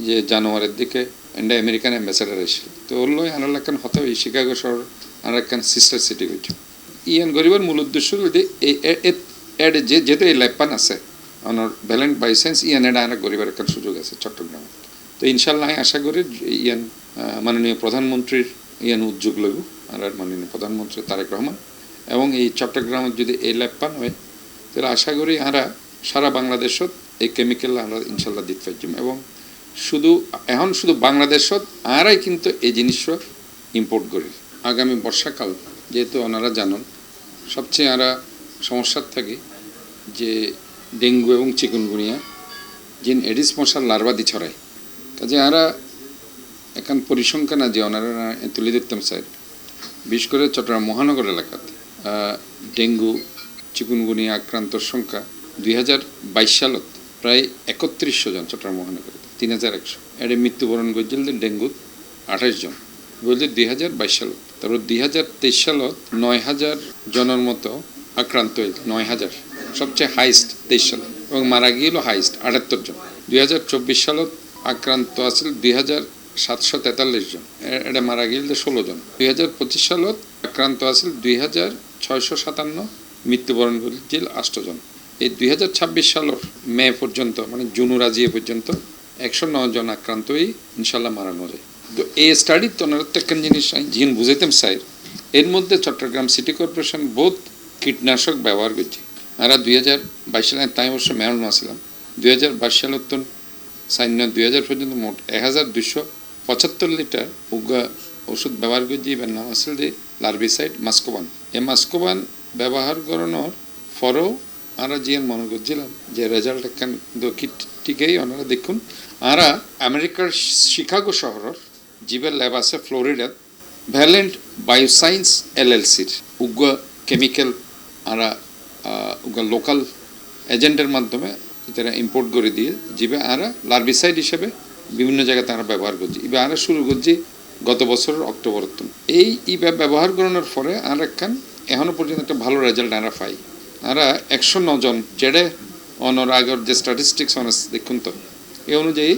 যে জানুয়ারির দিকে এন্ডা আমেরিকান অ্যাম্বাসেডার এসে তো ওর লয় আনার লাগান হতে ওই শিকাগো শহর আর একখান সিস্টার সিটি হয়েছে ইয়ান গরিবের মূল উদ্দেশ্য যদি এড যেহেতু এই ল্যাপান আছে আমার ভ্যালেন্ট বাই সেন্স ইয়ান এটা আনার গরিবের একটা সুযোগ আছে চট্টগ্রামে তো ইনশাল্লাহ আমি আশা করি ইয়ান মাননীয় প্রধানমন্ত্রীর ইয়ান উদ্যোগ লইব আর মাননীয় প্রধানমন্ত্রী তারেক রহমান এবং এই চট্টগ্রামের যদি এই ল্যাপান হয় তাহলে আশা করি আমরা সারা বাংলাদেশত এই কেমিক্যাল আমরা ইনশাল্লাহ দিতে পারছি এবং শুধু বাংলাদেশত আরাই কিন্তু এই জিনিসটা ইম্পোর্ট করি আগামী বর্ষাকাল যেহেতু ওনারা জানেন সবচেয়ে আরা সমস্যার থাকে যে ডেঙ্গু এবং চিকুনগুনিয়া যিনি এডিস মশার লার্ভাদি ছড়ায় কাজে আরা এখান পরিসংখ্যান যে ওনারা তুলে ধরতাম স্যার বিশেষ করে চট্টগ্রাম মহানগর এলাকাতে ডেঙ্গু চিকুনগুনিয়া আক্রান্তর সংখ্যা 2022 সালত প্রায় 3100 জন চট্টগ্রাম মহানগরে 3100 এর মৃত্যুবরণ করছিল ডেঙ্গু 28 জন বলছে 2022 সালত তারপর 2023 সালত 9000 জনের মতো আক্রান্ত হয়েছে 9000 সবচেয়ে হাইস্ট 23 সাল এবং মারা গিয়েছিল হাইস্ট 78 জন 2024 সালত আক্রান্ত আছিল 2743 জন এটা মারা গিয়েছিল 16 জন 2025 সালত আক্রান্ত আছিল 2657 মৃত্যুবরণ করেছিল 8 জন এই 2026 সালের মে পর্যন্ত মানে জুন রাজিয়ে পর্যন্ত 109 জন আক্রান্ত হয়ে ইনশাল্লাহ মারানো যায় তো এই স্টাডি তো একটা জিনিস যিনি বুঝাইতাম স্যার এর মধ্যে চট্টগ্রাম সিটি কর্পোরেশন বহুত কীটনাশক ব্যবহার করছে আমরা 2022 সালে তাই অবশ্য মেয়র আসলাম 2022 সালের তো সাইন্য 2000 পর্যন্ত মোট 1275 লিটার উগা ওষুধ ব্যবহার করছি এবার নাম আসল যে লার্বিসাইড মাস্কোবান এই মাস্কোবান ব্যবহার করানোর পরেও আমরা জিয়ান মনে করছিলাম যে রেজাল্ট একখান ঠিকই ওনারা দেখুন আমরা আমেরিকার শিকাগো শহরের জীবের ল্যাব আছে ফ্লোরিডার ভ্যালেন্ট বায়োসাইন্স এলএলসির উগ্র কেমিক্যাল আমরা উগ্র লোকাল এজেন্টের মাধ্যমে তারা ইম্পোর্ট করে দিয়ে জীবে আমরা লার্বিসাইড হিসেবে বিভিন্ন জায়গায় তারা ব্যবহার করছি এবার আমরা শুরু করছি গত বছরের অক্টোবর এই ব্যবহার করানোর পরে আমরা একখান এখনও পর্যন্ত একটা ভালো রেজাল্ট আমরা পাই আমরা 109 জন যেটা অনর আগের যে স্ট্যাটিস্টিক্স অনার্স দেখুন তো এই অনুযায়ী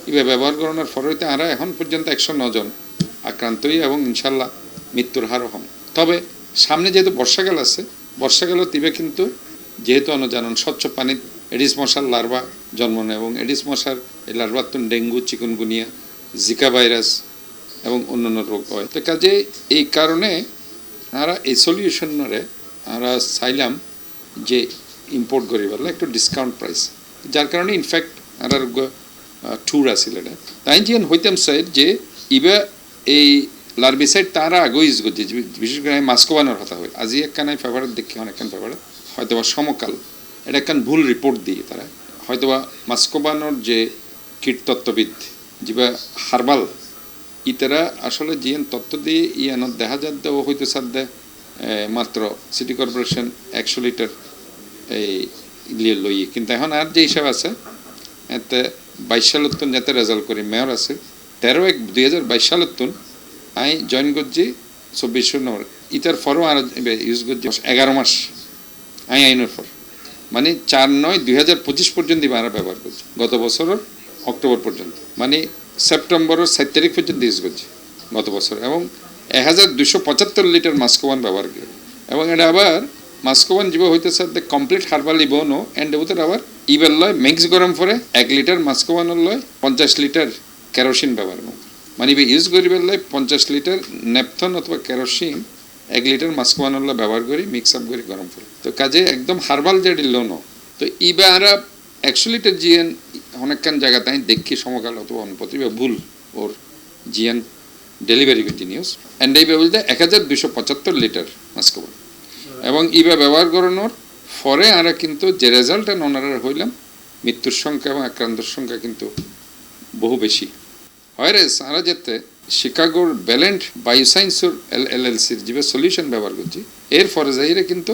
এবার ব্যবহার করানোর ফলে আমরা এখন পর্যন্ত 109 জন আক্রান্তই এবং ইনশাল্লাহ মৃত্যুর হারও হন তবে সামনে যেহেতু বর্ষাকাল আছে বর্ষাকালও তিবে কিন্তু যেহেতু জানেন স্বচ্ছ পানি এডিস মশার লার্ভা জন্ম নেয় এবং এডিস মশার এই লার্ভার তো ডেঙ্গু চিকুনগুনিয়া জিকা ভাইরাস এবং অন্যান্য রোগ হয় তো কাজে এই কারণে আমরা এই সলিউশনরে আমরা চাইলাম যে ইম্পোর্ট করি বলে একটু ডিসকাউন্ট প্রাইস যার কারণে ইনফ্যাক্ট আর ট্যুর আসিল এটা তাই যেন হইতাম স্যার যে ইবা এই লার্বিসাইড তারা আগে ইউজ করছে বিশেষ করে মাস্কোবানোর কথা হয় আজি একখান ফেভারেট দেখি অনেকখান ফেভারেট হয়তোবা সমকাল এটা একখান ভুল রিপোর্ট দিয়ে তারা হয়তোবা মাস্কোবানোর যে কীটতত্ত্ববিদ যেবা হার্বাল ইতারা আসলে জিএন তত্ত্ব দিয়ে ইয়ানত দেখা যাত দেওয়া হইতে সাধ্য মাত্র সিটি কর্পোরেশন 100 লিটার এই লই কিন্তু এখন আর যে হিসাব আছে এতে 22 সালের তুন যাতে রেজাল্ট করি মেয়র আছে 13/1/2022 সালের তুন আমি জয়েন করছি 2400 নম্বর ইতার ফরও আর ইউজ করছি 11 মাস আমি আইনের ফর মানে 4/9/2025 পর্যন্ত আমরা ব্যবহার করছি গত বছরের অক্টোবর পর্যন্ত মানে সেপ্টেম্বরের 7 তারিখ পর্যন্ত ইউজ করছি গত বছর এবং 1275 লিটার মাস্কোবান ব্যবহার করি এবং এটা আবার মাস্কোবান জীব হইতে সাথে কমপ্লিট হার্বাল ইবনো এন্ড ওদের আবার ইবেল লয় মিক্স গরম করে 1 লিটার মাস্কোবানের লয় 50 লিটার কেরোসিন ব্যবহার মানে ইউজ করিবার লয় 50 লিটার নেপথন অথবা কেরোসিন 1 লিটার মাস্কোবানের লয় ব্যবহার করি মিক্স আপ করে গরম করে তো কাজে একদম হার্বাল যে লোনো তো ইবা আমরা 100 লিটার জিএন অনেকখান জায়গা তাই দেখি সমকাল অথবা অনুপতি ভুল ওর জিএন ডেলিভারি কন্টিনিউস অ্যান্ড এই বলতে 1275 লিটার মাস্কোবান এবং ইবা ব্যবহার করানোর পরে আমরা কিন্তু যে রেজাল্ট ওনারা হইলাম মৃত্যুর সংখ্যা এবং আক্রান্তর সংখ্যা কিন্তু বহু বেশি হয় রে আমরা যেতে শিকাগোর ভ্যালেন্ট বায়োসাইন্সের এলএলসির যে সলিউশন ব্যবহার করছি এর ফরে যাইরে কিন্তু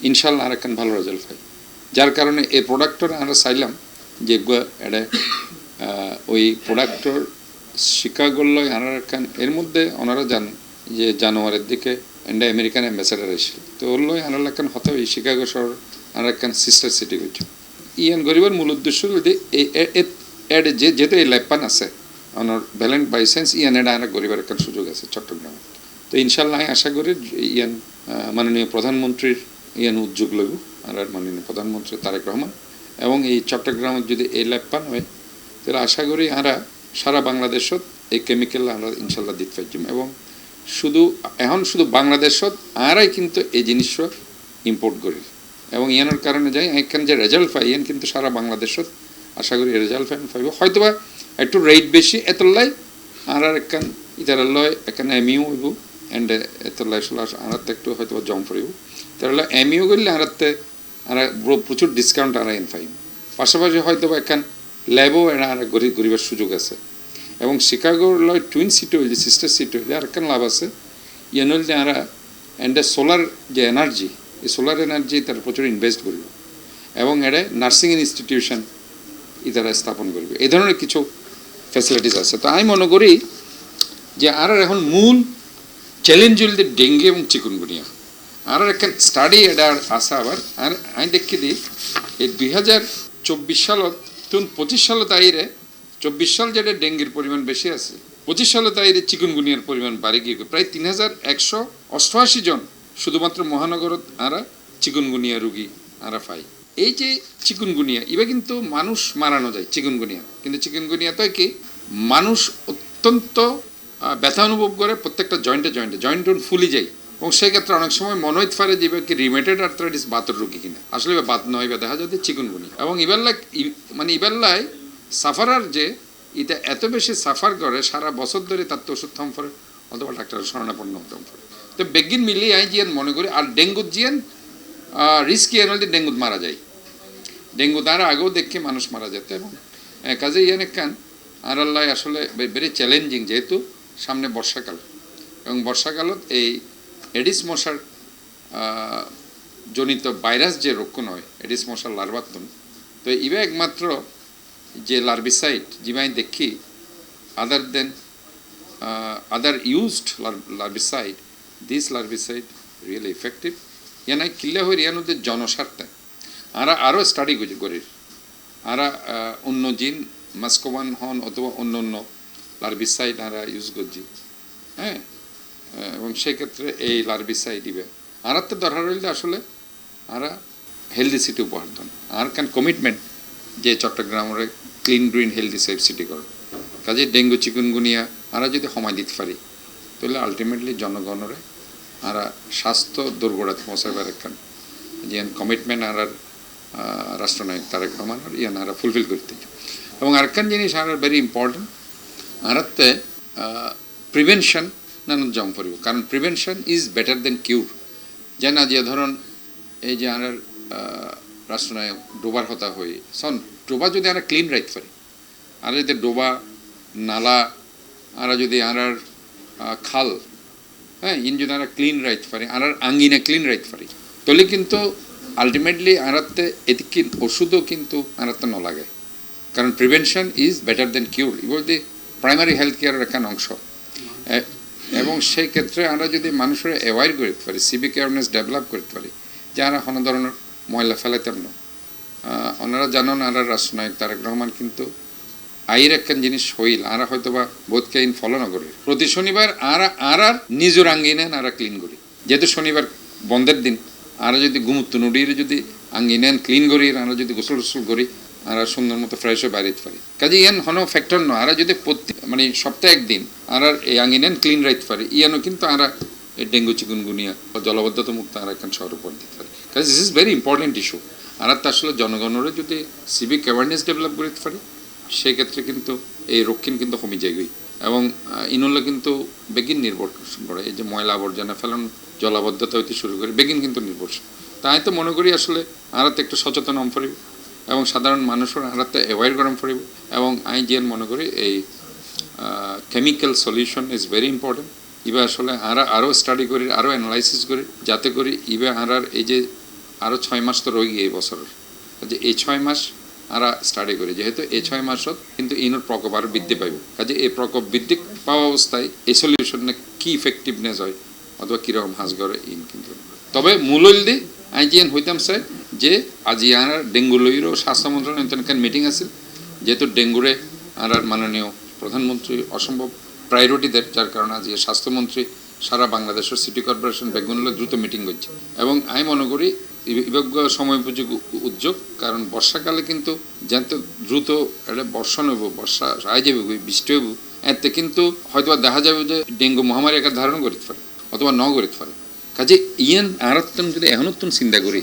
ইনশাল্লাহ আর একখান ভালো রেজাল্ট পাই যার কারণে এই প্রোডাক্টর আমরা চাইলাম যে এটা ওই প্রোডাক্টর শিকাগোর লয় আনার একখান এর মধ্যে ওনারা জানেন যে জানুয়ারির দিকে এন্ডা আমেরিকান অ্যাম্বাসেডার এসে তো ওর লয় আনার একখান হতে ওই শিকাগো শহর আনার একখান সিস্টার সিটি হয়েছে ইয়ান গরিবের মূল উদ্দেশ্য যদি এড যে যেহেতু এই ল্যাপান আছে অনর ভ্যালেন্ট বাই সেন্স ইয়ান এটা আনা গরিবের একটা সুযোগ আছে চট্টগ্রামে তো ইনশাল্লাহ আমি আশা করি ইয়ান মাননীয় প্রধানমন্ত্রীর ইয়ান উদ্যোগ লাগু আর মাননীয় প্রধানমন্ত্রী তারেক রহমান এবং এই চট্টগ্রামের যদি এই ল্যাপান হয় তাহলে আশা করি আমরা সারা বাংলাদেশত এই কেমিক্যাল আমরা ইনশাল্লাহ দিতে পারছিলাম এবং এখন শুধু বাংলাদেশত আরাই কিন্তু এই জিনিসটা ইম্পোর্ট করি এবং ইয়ানোর কারণে যাই এখান যে রেজাল্ট পাই ইয়ান কিন্তু সারা বাংলাদেশত আশা করি রেজাল্ট পাইব হয়তোবা একটু রেট বেশি এতলাই আর একখান ইতারালয় এখানে এমইউ হইব এন্ড এতলাই আরাতে একটু হয়তো জম পড়িব তাহলে এমইউ করলে আরাতে আর প্রচুর ডিসকাউন্ট আর এন পাইব পাশাপাশি হয়তো একখান ল্যাবও এরা আর গরিবের সুযোগ আছে এবং শিকাগোর লয় টুইন সিটি হইলে সিস্টার সিটি হইলে আর একখান লাভ আছে ইয়ান হইলে যে আমরা এন্ড সোলার যে এনার্জি এই সোলার এনার্জি তারা প্রচুর ইনভেস্ট করবে এবং এটা নার্সিং ইনস্টিটিউশন ইতারা স্থাপন করবে এই ধরনের কিছু ফ্যাসিলিটিস আছে তো আমি মনে করি যে আর এখন মূল চ্যালেঞ্জ হইলে ডেঙ্গি এবং চিকুনগুনিয়া আর একটা স্টাডি এটা আসা আবার আর আমি দেখি দিই এই 2024 সালত তুন 25 সালত আইরে 24 সাল যেটা ডেঙ্গির পরিমাণ বেশি আছে 25 সালত আইরে চিকুনগুনিয়ার পরিমাণ বাড়ে গিয়ে প্রায় 3188 জন শুধুমাত্র মহানগরত আরা চিকুনগুনিয়া রোগী আরা পাই এই যে চিকুনগুনিয়া এবার কিন্তু মানুষ মারানো যায় চিকুনগুনিয়া কিন্তু চিকুনগুনিয়া তো কি মানুষ অত্যন্ত ব্যথা অনুভব করে প্রত্যেকটা জয়েন্ট ফুলি যায় এবং সেক্ষেত্রে অনেক সময় মনে হইতে পারে যে কি রিমেটেড আর্থ্রাইটিস বাতের রোগী কিনা আসলে বাত নয় বা দেখা যায় চিকুনগুনিয়া এবং ইবেল্লায় সাফারার যে এটা এত বেশি সাফার করে সারা বছর ধরে তার তো ওষুধ থাম পড়ে অথবা ডাক্তারের শরণাপন্ন হতে পড়ে তো বেগিন মিলিয়ে আই জিয়ান মনে করি আর ডেঙ্গুর জিয়ান রিস্কি এনলদি ডেঙ্গুত মারা যায় ডেঙ্গু তারা আগেও দেখে মানুষ মারা যেত এবং কাজে ইয়ান একখান আর আল্লাহ আসলে ভেরি চ্যালেঞ্জিং যেহেতু সামনে বর্ষাকাল এবং বর্ষাকালত এই এডিস মশার জনিত ভাইরাস যে রক্ষণ হয় এডিস মশার লার্ভাত্তন তো ইবে একমাত্র যে লার্ভিসাইড যেভাবে দেখি other than other used larvicide this larvicide really effective ইয়ানাই কিল্লা হয়ে ইয়ানোদের জনস্বার্থে আরা আরও স্টাডি করি আরা অন্য জিন মাস্কোবান হন অথবা অন্য অন্য লার্ভিসাইড আরা ইউজ করছি হ্যাঁ এবং সেক্ষেত্রে এই লার্ভিসাইড ইবে আর তো দরকার হইলে আসলে আরা হেলদি সিটি উপহার দেন আর কান কমিটমেন্ট যে চট্টগ্রামের clean green healthy safe city করে কাজে ডেঙ্গু চিকুনগুনিয়া আরা যদি সময় দিতে পারি তাহলে আলটিমেটলি জনগণরে আরা স্বাস্থ্য দুর্গড়াতে পৌঁছাবার একখান যে কমিটমেন্ট আর রাষ্ট্রনায়ক তারেক রহমান ইয়ান আরা ফুলফিল করতে এবং আরেকখান জিনিস আর ভেরি ইম্পর্টেন্ট আরাতে প্রিভেনশন নানান জম করিব কারণ প্রিভেনশন ইজ বেটার দেন কিউর যে না যে ধরুন এই যে আর রাষ্ট্রনায়ক ডোবার হতা হয়ে শোন ডোবা যদি আমরা ক্লিন রাখতে পারি আর যদি ডোবা নালা আর যদি আর খাল হ্যাঁ ইন যদি আমরা ক্লিন রাখতে পারি আর আঙ্গিনা ক্লিন রাখতে পারি তাহলে কিন্তু আলটিমেটলি আরাতে এদিকে ওষুধও কিন্তু আরাতে ন লাগে কারণ prevention is better than cure it the primary health কেয়ারের একটা অংশ এবং সেই ক্ষেত্রে আমরা যদি মানুষের অ্যাওয়ার করতে পারি সিভিক অ্যাওয়ারনেস ডেভেলপ করতে পারি যে আমরা কোনো ধরনের ময়লা ফেলাইতাম না ওনারা জানেন আর রাষ্ট্রনায়ক তারেক রহমান কিন্তু আইর একখান জিনিস হইল আরা হয়তো বা বোধকে ইন ফলো না করি প্রতি শনিবার আর নিজের আঙ্গিনেন আর ক্লিন করি যেহেতু শনিবার বন্ধের দিন আর যদি গুমুত্ত নদীর যদি আঙ্গিনেন ক্লিন করি আর যদি গোসল টোসল করি আর সুন্দর মতো ফ্রেশ হয়ে বাইরে পারি কাজে ইয়ান হন ফ্যাক্টর নয় আর যদি প্রতি মানে সপ্তাহে একদিন আর এই আঙ্গিনেন ক্লিন রাখতে পারি ইয়ানও কিন্তু আর এই ডেঙ্গু চিকুনগুনিয়া বা জলবদ্ধতা মুক্ত আর একখান শহর উপর দিতে পারি কাজে this is very important issue আর তা আসলে জনগণের যদি সিভিক অ্যাওয়ারনেস ডেভেলপ করতে পারি সেক্ষেত্রে কিন্তু এই রক্ষণ কিন্তু কমে যায়গই এবং ইনলে কিন্তু বেগিন নির্ভর করে এই যে ময়লা আবর্জনা ফেলান জলাবদ্ধতা হইতে শুরু করে বেগিন কিন্তু নির্ভরশীল তাই তো মনে করি আসলে আরাতে একটু সচেতন হম পড়িব এবং সাধারণ মানুষের আরাতে অ্যাওয়ার গরম পড়িব এবং আমি যে মনে করি এই chemical solution is very important ইবে আসলে আরও স্টাডি করি আরও অ্যানালাইসিস করি যাতে করি ইবে এই যে আরও 6 মাস তো রয়ে গিয়ে এই বছরের যে এই 6 মাস আমরা স্টাডি করি যেহেতু এই 6 মাসত কিন্তু ইনোর প্রকোপ আরও বৃদ্ধি পাইব কাজে এই প্রকোপ বৃদ্ধি পাওয়া অবস্থায় এই সলিউশনে কি ইফেক্টিভনেস হয় অথবা কীরকম হাস করে ইন কিন্তু তবে মূল দি আইজিএন হইতাম স্যার যে আজি আর ডেঙ্গু লইরও স্বাস্থ্য মন্ত্রণালয় মিটিং আছে যেহেতু ডেঙ্গুরে আর মাননীয় প্রধানমন্ত্রী অসম্ভব প্রায়োরিটি দেন, যার কারণে আজকে স্বাস্থ্যমন্ত্রী সারা বাংলাদেশের সিটি কর্পোরেশন বেগুনগুলো দ্রুত মিটিং করছে। এবং আমি মনে করি বিভাগ্য সময় উপযোগী উদ্যোগ, কারণ বর্ষাকালে কিন্তু যেহেতু দ্রুত একটা বর্ষণ হইব, বর্ষা রায় যাবে, বৃষ্টি হইব, এতে কিন্তু হয়তো দেখা যাবে যে ডেঙ্গু মহামারী আকার ধারণ করতে পারে অথবা ন করতে পারে। কাজে ইয়ান আর যদি এখনত্তন চিন্তা করি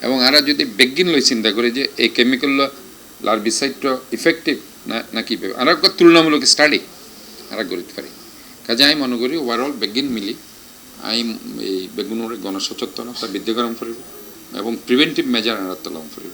এবং আরা যদি বেগিন লই চিন্তা করি যে এই কেমিক্যাল লার্বিসাইডটা ইফেক্টিভ না কীভাবে আর একবার তুলনামূলক স্টাডি আর করতে পারি। কাজে আমি মনে করি ওভারঅল বেগিন মিলি আমি এই বেগুনের গণসচেতনতা বৃদ্ধি করা ফুরিব এবং প্রিভেন্টিভ মেজার আনার তোলা ফুরিব।